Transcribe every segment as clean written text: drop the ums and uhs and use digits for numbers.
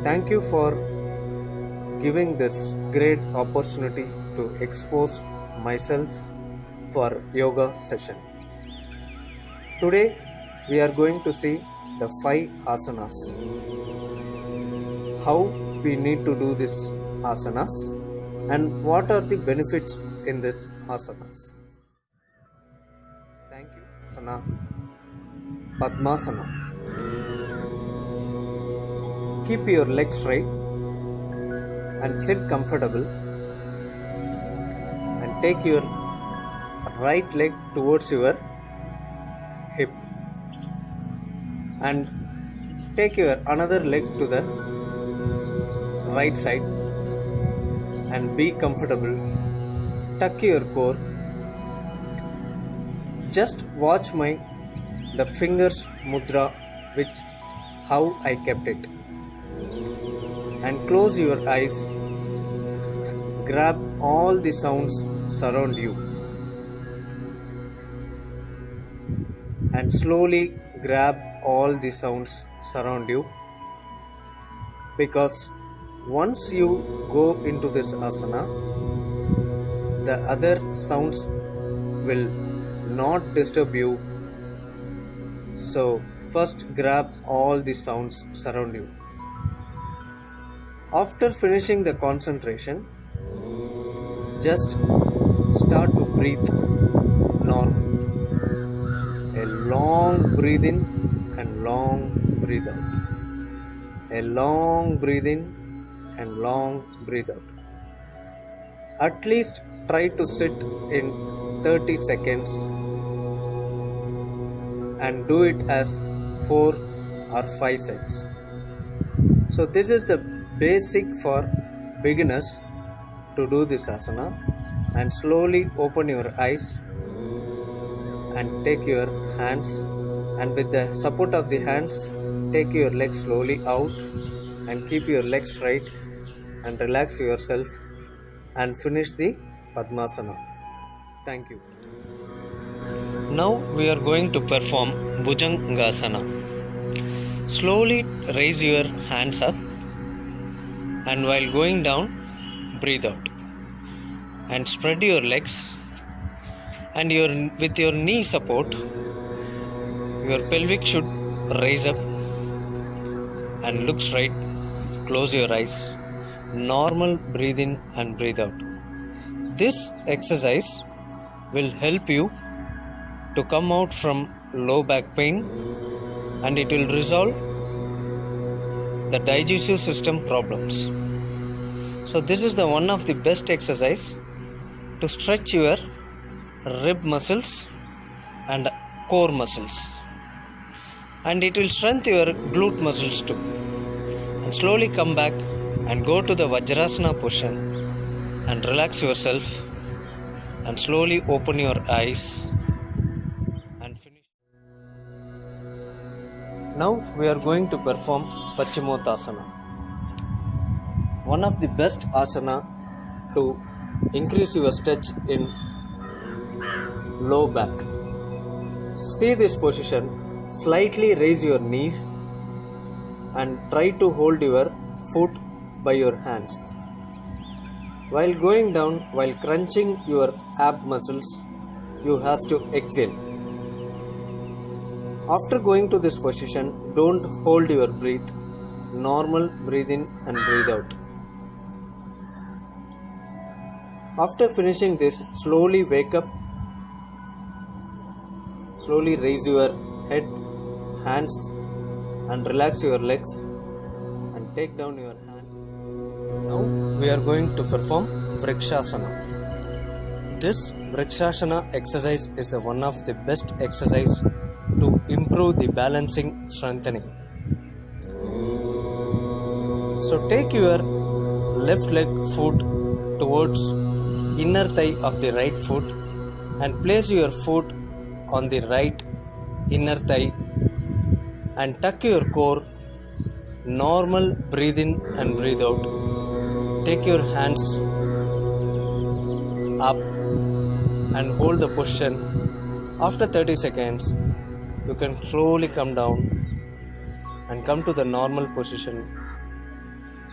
Thank you for giving this great opportunity to expose myself for yoga session. Today we are going to see the 5 asanas. How we need to do this asanas and what are the benefits in this asanas. Thank you. Asana Padmasana. Keep your legs straight and sit comfortable and take your right leg towards your hip and take your another leg to the right side and be comfortable. Tuck your core. Just watch the fingers mudra, which how I kept it, and close your eyes. Grab all the sounds surround you and slowly grab all the sounds surround you, because once you go into this asana, the other sounds will not disturb you. So first grab all the sounds surround you. After finishing the concentration, just start to breathe normal. A long breathe in and long breathe out. A long breathe in and long breathe out. At least try to sit in 30 seconds and do it as 4 or 5 sets. So this is the basic for beginners to do this asana. And slowly open your eyes and take your hands, and with the support of the hands take your legs slowly out and keep your legs straight and relax yourself and finish the Padmasana. Thank you. Now we are going to perform Bhujangasana. Slowly raise your hands up, and while going down, breathe out and spread your legs, and with your knee support, your pelvic should raise up and look straight. Close your eyes. Normal breathe in and breathe out. This exercise will help you to come out from low back pain, and it will resolve the digestive system problems. So this is the one of the best exercise to stretch your rib muscles and core muscles, and it will strengthen your glute muscles too. And slowly come back and go to the Vajrasana position and relax yourself, and slowly open your eyes and finish. Now we are going to perform Paschimottanasana. One of the best asana to increase your stretch in low back. See this position. Slightly raise your knees and try to hold your foot by your hands. While going down, while crunching your ab muscles, you have to exhale. After going to this position, don't hold your breath. Normal breathe in and breathe out. After finishing this, slowly wake up. Slowly raise your head, hands, and relax your legs and take down your hands. Now we are going to perform Vrikshasana. This Vrikshasana exercise is one of the best exercise to improve the balancing strengthening. So take your left leg foot towards inner thigh of the right foot and place your foot on the right inner thigh and tuck your core. Normal breathe in and breathe out. Take your hands up and hold the position. After 30 seconds, you can slowly come down and come to the normal position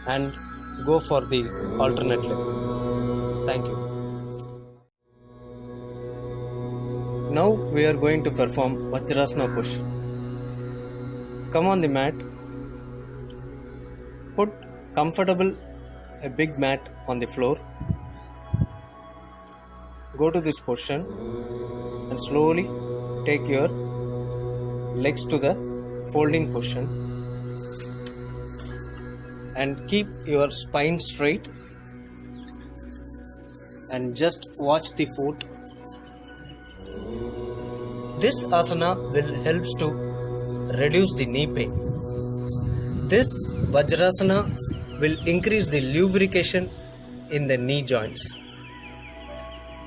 and go for the alternate leg. Thank you. Now we are going to perform Vajrasana push. Come on the mat. Put a big mat on the floor. Go to this position and slowly take your legs to the folding position and keep your spine straight and just watch the foot. This asana will help to reduce the knee pain. This Vajrasana will increase the lubrication in the knee joints.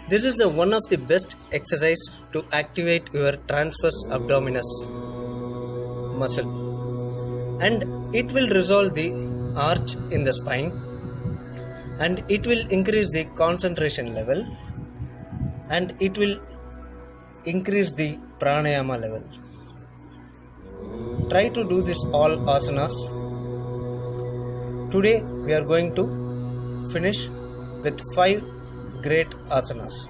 This is one of the best exercise to activate your transverse abdominis muscle, and it will resolve the arch in the spine, and it will increase the concentration level, and it will increase the pranayama level. Try to do this all asanas. Today we are going to finish with 5 great asanas.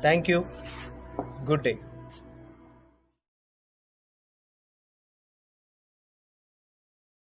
Thank you. Good day.